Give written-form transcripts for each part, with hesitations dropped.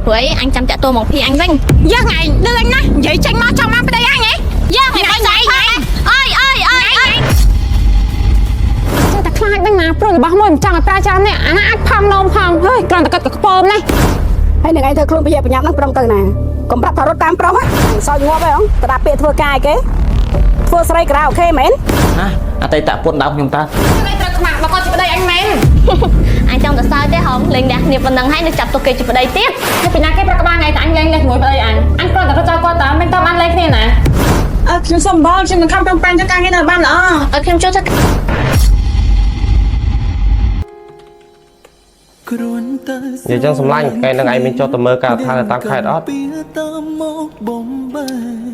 vậy anh chăm chạ tôi một khi anh vinh giờ ngày đưa anh nè vậy tranh nó trong mang đây anh ấy giờ ngày ngày ơi ta khai đang nào rồi bảo mình chẳng phải cha nè anh ác phong nôm phong hơi còn ta cất cái bơm này hay là ngày thưa luôn bây giờ phải nhắm nó trong từ này còn bắt thảo rốt tam pro á sao ngó vậy không ta đạp bê thưa cài cái thưa sợi cái nào ok mến à tay tạ cuộn đau nhung ta đây ta mặc mà con chỉ đây anh mến anh trong sao thế không liền đạt niệm phần năng hay được chặt tôi kê chụp ở đây tiếp thì phải nhắc cái ba ngày anh lên ngồi vào đây anh còn ta cho con ta mình tao ăn lên thế này chúng xong bao chúng không trong pan cho càng cái nào ban nữa thêm chút vậy chẳng xâm lanh cái năng ai mình cho tầm mơ cả thang là tam khai đó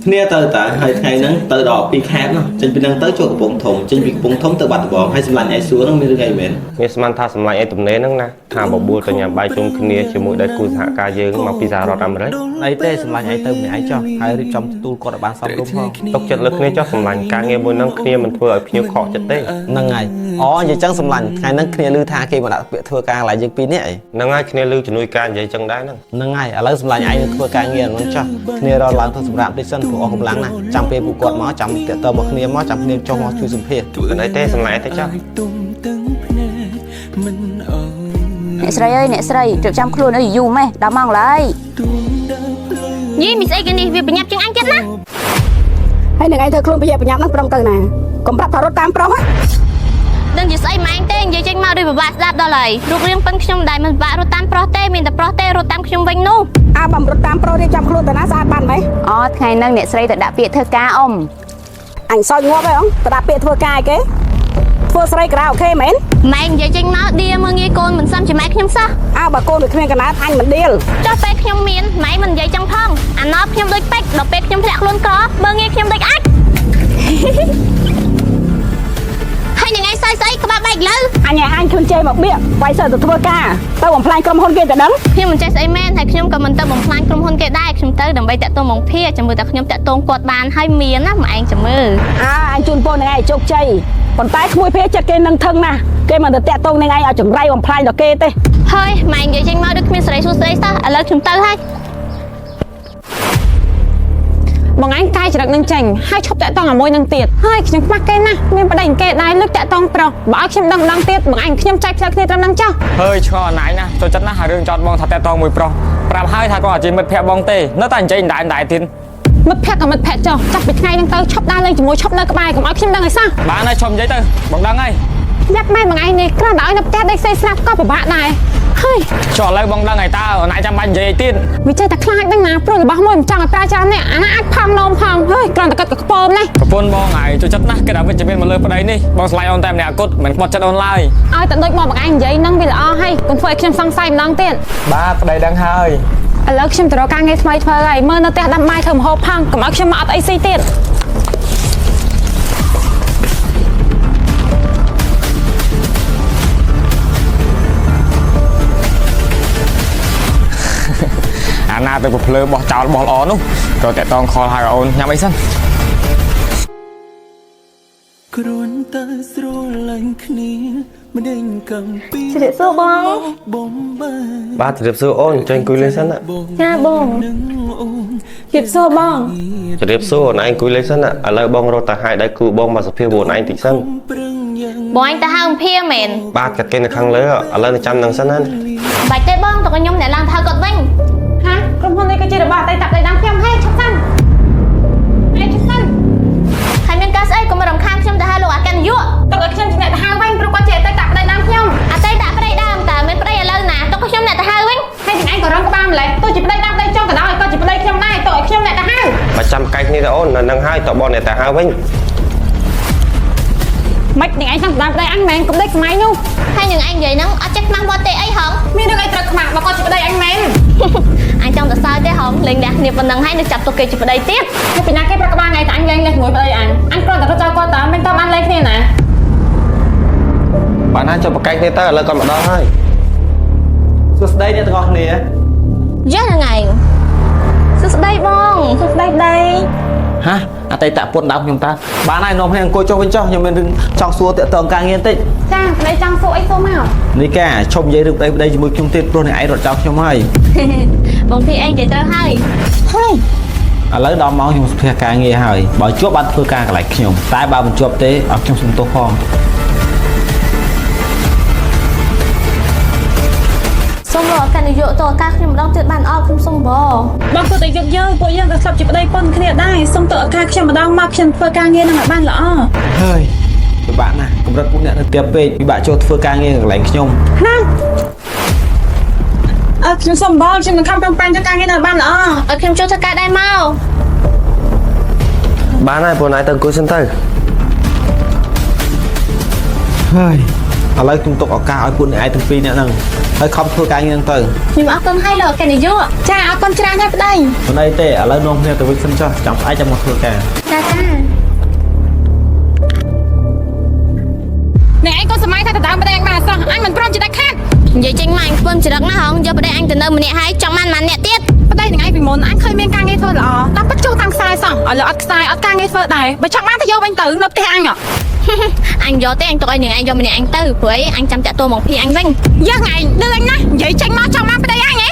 គ្នាទៅតើហើយថ្ងៃហ្នឹងទៅដល់ពីខេត្តនោះចេញពីហ្នឹងទៅចូលកំពង់ធំចេញពីកំពង់ធំទៅបាត់ដំបងហើយសម្លាញ់ឯសួរហ្នឹងមានរឿងអីមែន មានស្មានថាសម្លាញ់ឯទំនេរហ្នឹងណាថាបបួលទៅញ៉ាំបាយជុំគ្នាជាមួយដៃគូសហការយើងមកពីសហរដ្ឋអាមេរិក អីទេសម្លាញ់ឯទៅម្នាក់ឯងចុះហើយរៀបចំទទួលគាត់ឲ្យបានសមរម្យផង ទុកចិត្តលើគ្នាចុះសម្លាញ់ការងារមួយហ្នឹងគ្នាមិនធ្វើឲ្យភ្ញៀវខកចិត្តទេ ហ្នឹងហើយអូនិយាយចឹងសម្លាញ់ថ្ងៃហ្នឹងគ្នាឮថាគេមកដាក់ពាក្យធ្វើការកន្លែងយើងពីរនាក់អី ហ្នឹងហើយគ្នាឮជំនួយការនិយាយចឹងដែរហ្នឹង ហ្នឹងហើយឥឡូវសម្លាញ់ឯងធ្វើការងារហ្នឹងចុះគ្នារត់ឡើងទៅសម្រាប់តិចសិនព្រោះអស់កម្លាំងណាស់ចាំពេលពួកគាត់មកចាំតាក់ទងមកគ្នាមកចាំគ្នាចុះមកជួយសម្ភារ មិនអីទេសម្លាញ់ឯទៅចុះ អ្នកស្រីអើយអ្នកស្រីរៀបចំខ្លួនឲ្យយូរម៉េះដល់ម៉ោងឡើយ យីមីស្អីគេនេះវាបញ្ញាប់ជាងអញទៀតណា hay là ngày thưa luôn bây giờ phải nhắm nó trong từ này còn bắt thảo rốt tam pro á ដឹងជាស្អីម៉ែងទេនិយាយចេញមកដូចពិបាកស្ដាប់ដល់ហើយរូបរាងប៉ិនខ្ញុំដែរមិនពិបាករត់តាមប្រុសទេមានតែប្រុសទេរត់តាមខ្ញុំវិញនោះ បំរត់តាមប្រុសរៀបចំខ្លួនទៅណាស្អាតបានไหม អូថ្ងៃហ្នឹងអ្នកស្រីទៅដាក់ពាក្យធ្វើការអ៊ំ អញសោយងាប់ហើយហ៎ទៅដាក់ពាក្យធ្វើការឯគេធ្វើស្រីក្រៅអូខេមែន ម៉ែនិយាយចេញមកឌៀមើងងាយកូនមិនសមជាម៉ែខ្ញុំសោះ បើកូនដូចគ្មានកណាអញមិនឌៀល ចុះពេលខ្ញុំមានម៉ែមិននិយាយចឹងផងអាណប់ខ្ញុំដូចពេជ្រដល់ពេលខ្ញុំធ្លាក់ខ្លួនក្រមើងងាយខ្ញុំដូចអាច ហើយនឹងឯងស្អីក្បាលបែកលើ អញខ្លួនជេរមកបៀកវាយសើទៅធ្វើការទៅបំផ្លាញក្រុមហ៊ុនគេទៅដឹង ខ្ញុំមិនចេះស្អីមែនហើយខ្ញុំក៏មិនទៅបំផ្លាញក្រុមហ៊ុនគេដែរខ្ញុំទៅដើម្បីតាក់ទងមកភាចាំមើលតែខ្ញុំតាក់ទងគាត់បានហើយមានណាម៉ែឯងចាំមើល អញជូនពរនឹងឯងជោគជ័យប៉ុន្តែក្មួយភាចិត្តគេនឹងថឹងណាគេមិនទៅតាក់ទងនឹងឯងឲ្យចង្រៃបំផ្លាញដល់គេទេ ហើយម៉ែនិយាយចេញមកដូចគ្មានសេរីសួស្ដីសោះឥឡូវខ្ញុំទៅហើយ បងអញកាយចរិតនឹងចេញហើយឈប់តាក់តងជាមួយនឹងទៀតហើយខ្ញុំខ្វះគេណាមានប្តីគេដែរលើកតាក់តងប្រុសបើឲ្យខ្ញុំដឹងទៀតបងអញខ្ញុំចែកផ្លូវគ្នាត្រឹមហ្នឹងចុះ hơi cho nãy nè cho chất nát hà rương chọn bong thật tẹt to mùi pro làm hai thằng con ở trên mật phèo bong tê nó thành chơi đại tiền មិត្តភក្តិក៏មិត្តភក្តិចុះចាប់ពីថ្ងៃហ្នឹងទៅឈប់ដើរលេងជាមួយឈប់នៅក្បែរកុំឲ្យខ្ញុំដឹងឲ្យសោះ bạn ơi chồng giấy tờ bằng đăng ấy យ៉ាប់ម៉ែបងឯងនេះគ្រាន់តែឲ្យនៅផ្ទះដេកសេស្រាប់ក៏ពិបាកដែរហើយ cho lấy bong đăng này ta ở nãy trăm bánh giấy tiền វាចេះតែខ្លាចដឹងណាព្រោះរបស់មួយមិនចង់ឲ្យប្រើច្រើននេះអាណាអាចផំនោមផងហើយគ្រាន់តែកាត់កពើនេះ cái phone bong này cho chất nát cái nào bên trên bên mà lơi vào đây đi bong slide on tem nè cốt mình bật chất online ឲ្យតែដូចមកបងឯងនិយាយហ្នឹងវាល្អហើយកុំធ្វើឲ្យខ្ញុំសង្ស័យម្ដងទៀត ba cái đây đang hơi ឥឡូវខ្ញុំទៅរកការងារថ្មីធ្វើហើយមើលនៅផ្ទះដាំបាយធ្វើម្ហូបផងកុំឲ្យខ្ញុំមកអត់អីស៊ីទៀត à na từ một lơ bỏ chảo bỏ ó luôn rồi tẹt tòng kho hai ôn nhắm ấy sân ជម្រាបសួរបង បាទជម្រាបសួរអូនចុះអង្គុយលេងសិនណា ចាបងជម្រាបសួរបង ជម្រាបសួរអូនឯងអង្គុយលេងសិនណាឥឡូវបងរត់ទៅឲ្យដៃគូបងមកសភាវអូនឯងតិចសិន បងអញទៅហៅអំភាមែន បាទកាត់គេនៅខាងលើឥឡូវទៅចាំនឹងសិនណា បាច់ទេបងតើខ្ញុំអ្នកឡើងទៅហៅគាត់វិញ ហាក្រុមហ៊ុននេះក៏ជារបស់តែតាប់ដៃដាំខ្ញុំហេឈប់សិនហេឈប់សិន ហើយមានការស្អីកុំរំខានខ្ញុំទៅហៅលោកអគ្គនាយក តើឲ្យខ្ញុំជាអ្នកទៅហៅវិញព្រោះគាត់ជាតែតាប់ដៃដាំខ្ញុំ អតីតប្តីដើមតើមានប្តីឥឡូវណាតើខ្ញុំអ្នកទៅហៅវិញ ហើយទាំងឯងក៏រងក្បាលម្លេះទោះជាប្តីដាំប្តីចុងក៏ដោយក៏ជាប្តីខ្ញុំដែរតើឲ្យខ្ញុំអ្នកទៅហៅ បើចាំកាយគ្នាទៅអូននៅនឹងហើយតើបងអ្នកទៅហៅវិញ មិនទាំងឯងតាមដានប្តីអញមែនកុំដេកសម័យនោះ ហើយនឹងអញនិយាយហ្នឹងអត់ចេះខ្មាំងបត់ទេអីហង មានរឿងអីត្រូវខ្មាស់បើគាត់ជាប្តីអញមែន អញចង់ទៅសើចទេហងលេងដាក់គ្នាប៉ុណ្ណឹងហើយនឹងចាប់ទុកគេជាប្តីទៀត ពីពីណាគេប្រកបថ្ងៃតែអញលេងជាមួយប្តីអញគ្រាន់តែរត់ចោលគាត់តើមិនតបានលេងគ្នាណា បានហើយចុះបកកាយគ្នាទៅឥឡូវគាត់មកដល់ហើយ សួស្ដីអ្នកទាំងអស់គ្នា យ៉ាហ្នឹងឯងសួស្ដីបងសួស្ដីប្តី ហ ហាអតីតពុតដើមខ្ញុំតើបានហើយនាំគ្នាអង្គុយចុះវិញចុះខ្ញុំមានរឿងចង់សួរតាក់ទងការងារបន្តិច ចាប្តីចង់សួរអីសួរមក នេះកាឈប់និយាយរឿងប្តីជាមួយខ្ញុំទៀតព្រោះអ្នកឯងរត់ចោលខ្ញុំហើយ បងភីអេងនិយាយត្រូវហើយ ហើយ ឥឡូវដល់ម៉ោងខ្ញុំផ្ទះការងារហើយបើជាប់បានធ្វើការកន្លែងខ្ញុំតែបើមិនជាប់ទេឲ្យខ្ញុំសុំទោសផង សូមរកកណ្ឌយុតការខ្ញុំម្ដងទៀតបានអត់ខ្ញុំសូមប បងគាត់តែយកយើងពួកយើងក៏ស្លាប់ជាប្តីប៉ុនគ្នាដែរសុំតើឱកាសខ្ញុំម្ដងមកខ្ញុំធ្វើការងារនឹងឲ្យបានល្អ ហើយពិបាកណាស់កម្រិតពួកអ្នកនៅផ្ទះពេកពិបាកចូលធ្វើការងារកន្លែងខ្ញុំ ណាខ្ញុំសុំបងខ្ញុំនឹងខំប្រឹងប្រែងធ្វើការងារនៅឲ្យបានល្អ ឲ្យខ្ញុំចូលធ្វើការដែរមក បានហើយបងឯងទៅអង្គុយសិនទៅ ហើយឥឡូវខ្ញុំទុកឱកាសឲ្យពួកអ្នកឯងទាំងពីរអ្នកហ្នឹងហើយខំធ្វើការងារហ្នឹងទៅ ខ្ញុំអរគុណហើយលោកកណ្ឌយុ ចាអរគុណច្រើនហើយប្តី មិនអីទេឥឡូវនាំគ្នាទៅវិញសិនចុះចាំស្អែកចាំមកធ្វើការ ចាចា អ្នកឯងក៏សម័យថាទៅដើមប្តីអញបានអសោះអញមិនព្រមចិត្តខាត់ និយាយចេញមកអញខ្ពើមច្រឹកណាស់ហងយកប្តីអញទៅនៅម្នាក់ហើយចង់បានម៉ានអ្នកទៀត ប្តីនឹងឯងពីមុនអញឃើញមានការងារធ្វើល្អតាមពិតចូលតាមខ្សែសោះឲ្យលើអត់ខ្សែអត់ការងារធ្វើដែរបើចង់បានទៅយកវិញទៅនៅផ្ទះអញ អញយកទេអញទុកឲ្យនឹងឯងយកម្នាក់អញទៅព្រោះអីអញចាំតាក់ទោមកភីអញវិញ យ៉ាងឯងលឿនណាស់និយាយចេញមកចង់បានប្តីអញហ៎